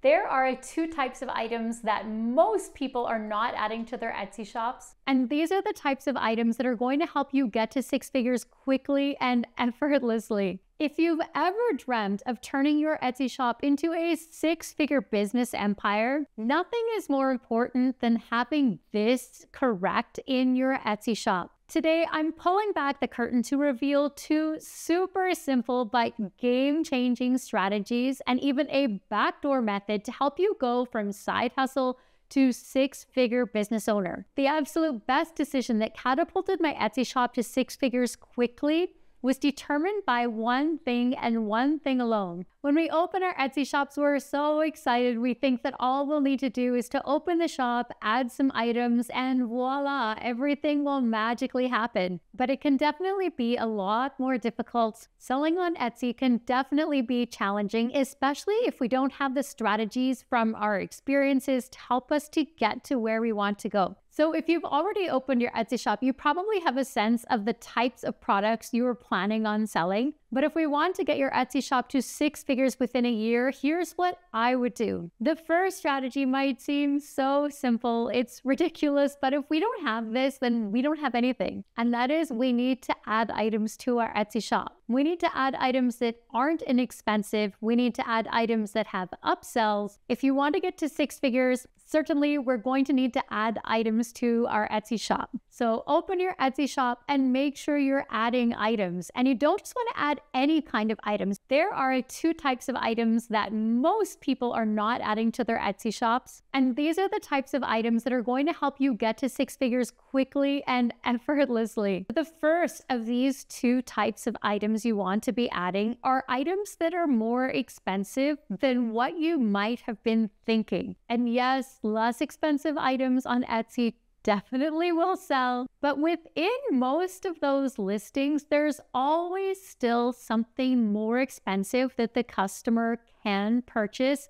There are two types of items that most people are not adding to their Etsy shops. And these are the types of items that are going to help you get to six figures quickly and effortlessly. If you've ever dreamt of turning your Etsy shop into a six-figure business empire, nothing is more important than having this correct in your Etsy shop. Today, I'm pulling back the curtain to reveal two super simple but game-changing strategies and even a backdoor method to help you go from side hustle to six-figure business owner. The absolute best decision that catapulted my Etsy shop to six figures quickly was determined by one thing and one thing alone. When we open our Etsy shops, we're so excited. We think that all we'll need to do is to open the shop, add some items, and voila, everything will magically happen. But it can definitely be a lot more difficult. Selling on Etsy can definitely be challenging, especially if we don't have the strategies from our experiences to help us to get to where we want to go. So if you've already opened your Etsy shop, you probably have a sense of the types of products you are planning on selling. But if we want to get your Etsy shop to six figures within a year, here's what I would do. The first strategy might seem so simple, it's ridiculous, but if we don't have this, then we don't have anything. And that is, we need to add items to our Etsy shop. We need to add items that aren't inexpensive. We need to add items that have upsells. If you want to get to six figures, certainly we're going to need to add items to our Etsy shop. So open your Etsy shop and make sure you're adding items. And you don't just want to add any kind of items. There are two types of items that most people are not adding to their Etsy shops. And these are the types of items that are going to help you get to six figures quickly and effortlessly. The first of these two types of items you want to be adding are items that are more expensive than what you might have been thinking. And yes, less expensive items on Etsy definitely will sell, but within most of those listings, there's always still something more expensive that the customer can purchase.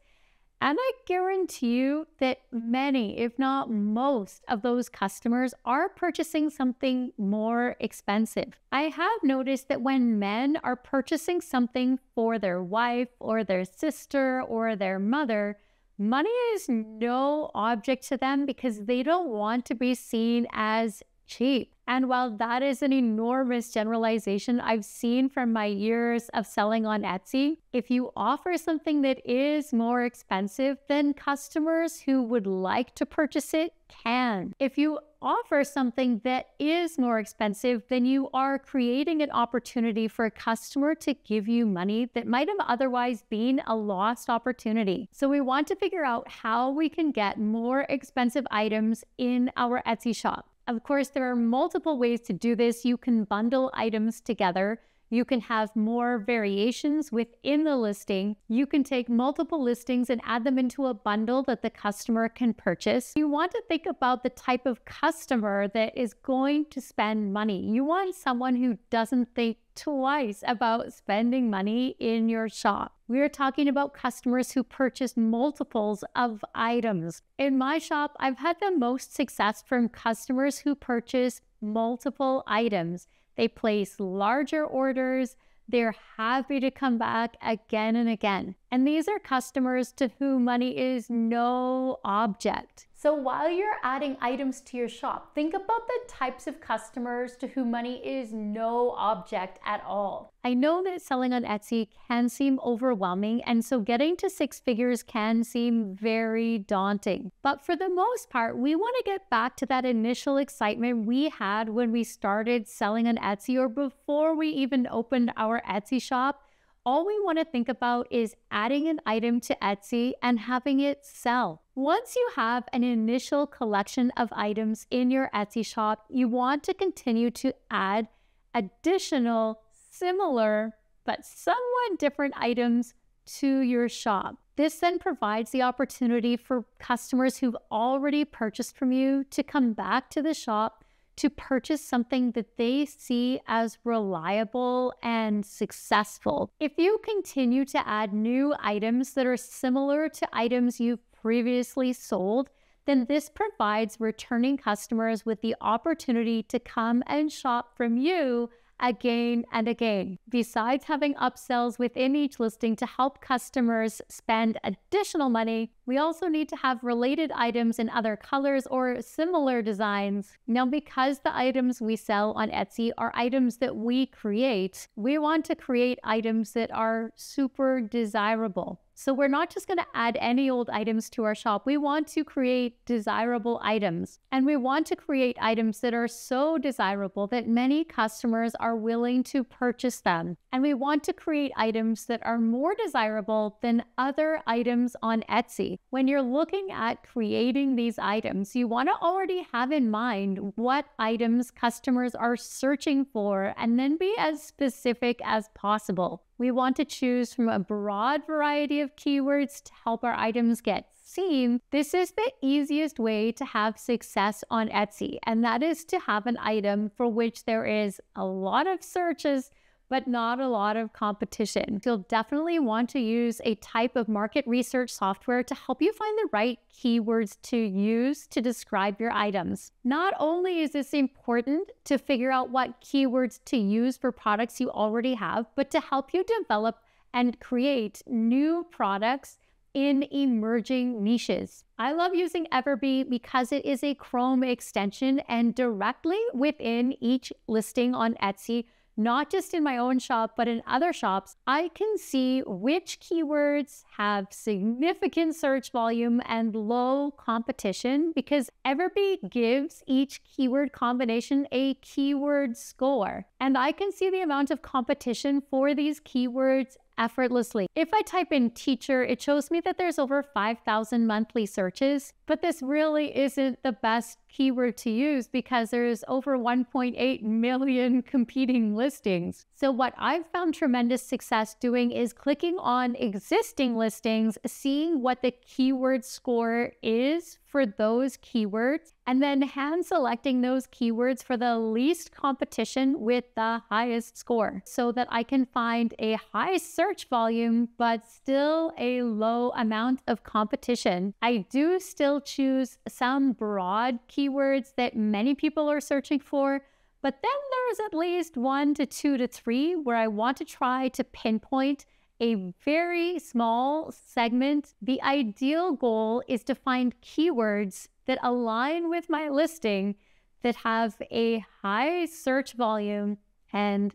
And I guarantee you that many, if not most, of those customers are purchasing something more expensive. I have noticed that when men are purchasing something for their wife or their sister or their mother, money is no object to them because they don't want to be seen as cheap. And while that is an enormous generalization I've seen from my years of selling on Etsy, if you offer something that is more expensive, then customers who would like to purchase it can. If you offer something that is more expensive, then you are creating an opportunity for a customer to give you money that might have otherwise been a lost opportunity. So we want to figure out how we can get more expensive items in our Etsy shop. Of course, there are multiple ways to do this. You can bundle items together. You can have more variations within the listing. You can take multiple listings and add them into a bundle that the customer can purchase. You want to think about the type of customer that is going to spend money. You want someone who doesn't think twice about spending money in your shop. We're talking about customers who purchase multiples of items. In my shop, I've had the most success from customers who purchase multiple items. They place larger orders. They're happy to come back again and again. And these are customers to whom money is no object. So while you're adding items to your shop, think about the types of customers to whom money is no object at all. I know that selling on Etsy can seem overwhelming, and so getting to six figures can seem very daunting. But for the most part, we want to get back to that initial excitement we had when we started selling on Etsy or before we even opened our Etsy shop. All we want to think about is adding an item to Etsy and having it sell. Once you have an initial collection of items in your Etsy shop, you want to continue to add additional, similar, but somewhat different items to your shop. This then provides the opportunity for customers who've already purchased from you to come back to the shop to purchase something that they see as reliable and successful. If you continue to add new items that are similar to items you've previously sold, then this provides returning customers with the opportunity to come and shop from you again and again. Besides having upsells within each listing to help customers spend additional money, we also need to have related items in other colors or similar designs. Now, because the items we sell on Etsy are items that we create, we want to create items that are super desirable. So we're not just going to add any old items to our shop. We want to create desirable items. And we want to create items that are so desirable that many customers are willing to purchase them. And we want to create items that are more desirable than other items on Etsy. When you're looking at creating these items, you want to already have in mind what items customers are searching for and then be as specific as possible. We want to choose from a broad variety of keywords to help our items get seen. This is the easiest way to have success on Etsy, and that is to have an item for which there is a lot of searches but not a lot of competition. You'll definitely want to use a type of market research software to help you find the right keywords to use to describe your items. Not only is this important to figure out what keywords to use for products you already have, but to help you develop and create new products in emerging niches. I love using Everbee because it is a Chrome extension, and directly within each listing on Etsy, not just in my own shop, but in other shops, I can see which keywords have significant search volume and low competition, because Everbee gives each keyword combination a keyword score. And I can see the amount of competition for these keywords effortlessly. If I type in teacher, it shows me that there's over 5,000 monthly searches, but this really isn't the best keyword to use because there's over 1.8 million competing listings. So what I've found tremendous success doing is clicking on existing listings, seeing what the keyword score is for those keywords, and then hand selecting those keywords for the least competition with the highest score so that I can find a high search volume, but still a low amount of competition. I do still choose some broad keywords that many people are searching for, but then there's at least 1 to 2 to 3 where I want to try to pinpoint a very small segment. The ideal goal is to find keywords that align with my listing that have a high search volume and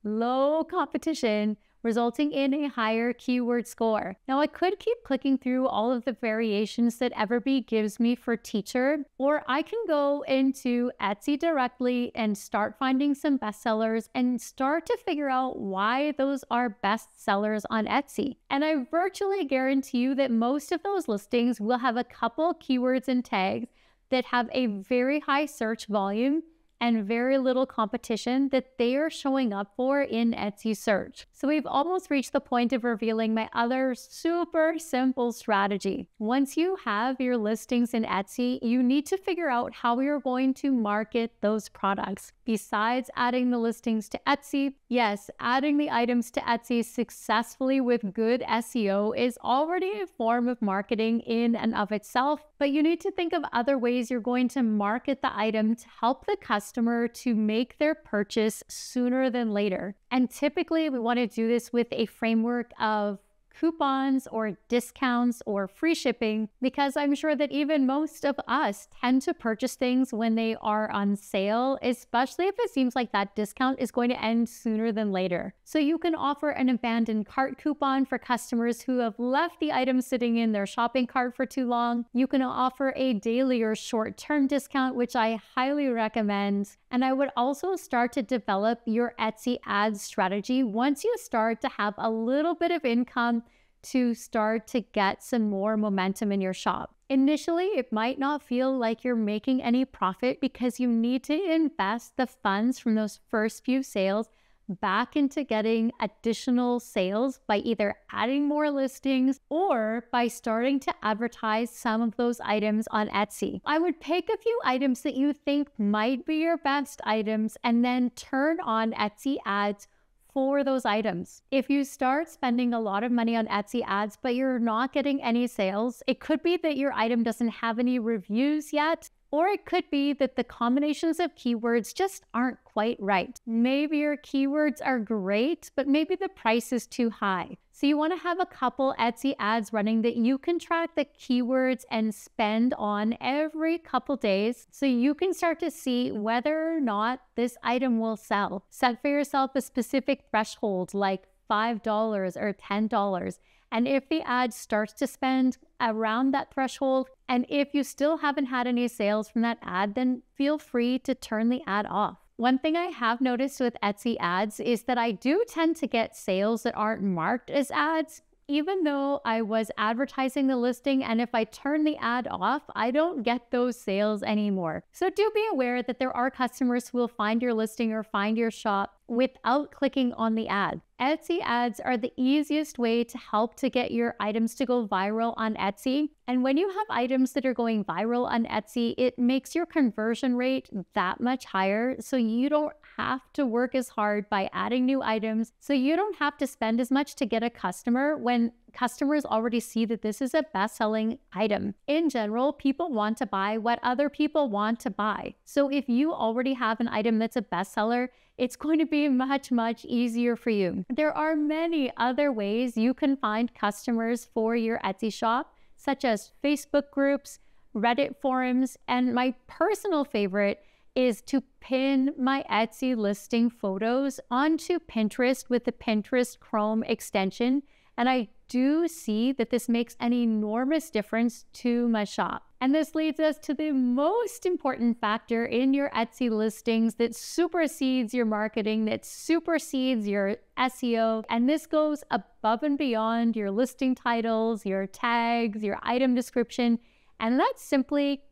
low competition, resulting in a higher keyword score. Now, I could keep clicking through all of the variations that Everbee gives me for teacher, or I can go into Etsy directly and start finding some bestsellers and start to figure out why those are bestsellers on Etsy. And I virtually guarantee you that most of those listings will have a couple keywords and tags that have a very high search volume and very little competition that they are showing up for in Etsy search. So we've almost reached the point of revealing my other super simple strategy. Once you have your listings in Etsy, you need to figure out how you're going to market those products. Besides adding the listings to Etsy, yes, adding the items to Etsy successfully with good SEO is already a form of marketing in and of itself, but you need to think of other ways you're going to market the item to help the customer to make their purchase sooner than later. And typically we want to do this with a framework of coupons or discounts or free shipping, because I'm sure that even most of us tend to purchase things when they are on sale, especially if it seems like that discount is going to end sooner than later. So you can offer an abandoned cart coupon for customers who have left the item sitting in their shopping cart for too long. You can offer a daily or short-term discount, which I highly recommend. And I would also start to develop your Etsy ads strategy once you start to have a little bit of income to start to get some more momentum in your shop. Initially, it might not feel like you're making any profit because you need to invest the funds from those first few sales back into getting additional sales by either adding more listings or by starting to advertise some of those items on Etsy. I would pick a few items that you think might be your best items and then turn on Etsy ads for those items. If you start spending a lot of money on Etsy ads, but you're not getting any sales, it could be that your item doesn't have any reviews yet, Or it could be that the combinations of keywords just aren't quite right. Maybe your keywords are great, but maybe the price is too high. So you want to have a couple Etsy ads running that you can track the keywords and spend on every couple days so you can start to see whether or not this item will sell. Set for yourself a specific threshold like $5 or $10. And if the ad starts to spend around that threshold, and if you still haven't had any sales from that ad, then feel free to turn the ad off. One thing I have noticed with Etsy ads is that I do tend to get sales that aren't marked as ads, even though I was advertising the listing, and if I turn the ad off, I don't get those sales anymore. So do be aware that there are customers who will find your listing or find your shop without clicking on the ad. Etsy ads are the easiest way to help to get your items to go viral on Etsy. And when you have items that are going viral on Etsy, it makes your conversion rate that much higher. So you don't have to work as hard by adding new items. So you don't have to spend as much to get a customer when customers already see that this is a best-selling item. In general, people want to buy what other people want to buy. So if you already have an item that's a bestseller, it's going to be much, much easier for you. There are many other ways you can find customers for your Etsy shop, such as Facebook groups, Reddit forums, and my personal favorite is to pin my Etsy listing photos onto Pinterest with the Pinterest Chrome extension. And I do see that this makes an enormous difference to my shop. And this leads us to the most important factor in your Etsy listings that supersedes your marketing, that supersedes your SEO. And this goes above and beyond your listing titles, your tags, your item description. And that's simply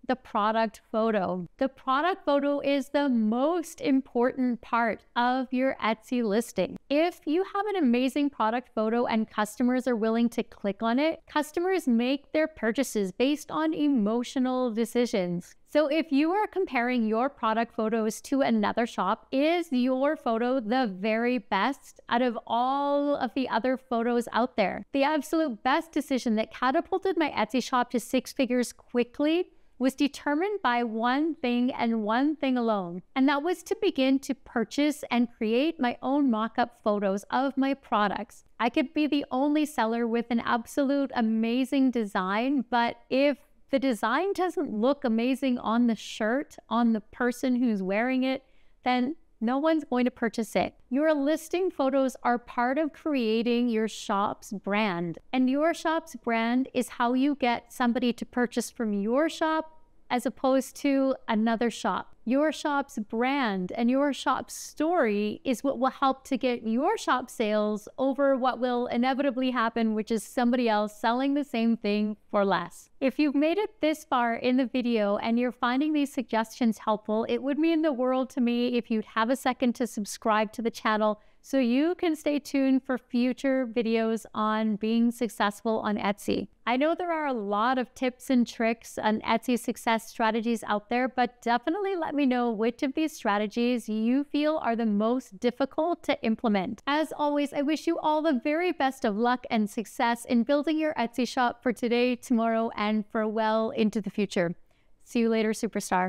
the product photo. The product photo is the most important part of your Etsy listing. If you have an amazing product photo and customers are willing to click on it, customers make their purchases based on emotional decisions. So if you are comparing your product photos to another shop, is your photo the very best out of all of the other photos out there? The absolute best decision that catapulted my Etsy shop to 6 figures quickly was determined by one thing and one thing alone. And that was to begin to purchase and create my own mock-up photos of my products. I could be the only seller with an absolute amazing design, but if the design doesn't look amazing on the shirt, on the person who's wearing it, then no one's going to purchase it. Your listing photos are part of creating your shop's brand. And your shop's brand is how you get somebody to purchase from your shop as opposed to another shop. Your shop's brand and your shop's story is what will help to get your shop sales over what will inevitably happen, which is somebody else selling the same thing for less. If you've made it this far in the video and you're finding these suggestions helpful, it would mean the world to me if you'd have a second to subscribe to the channel so you can stay tuned for future videos on being successful on Etsy. I know there are a lot of tips and tricks on Etsy success strategies out there, but definitely let me know which of these strategies you feel are the most difficult to implement. As always, I wish you all the very best of luck and success in building your Etsy shop for today, tomorrow, and for well into the future. See you later, superstar.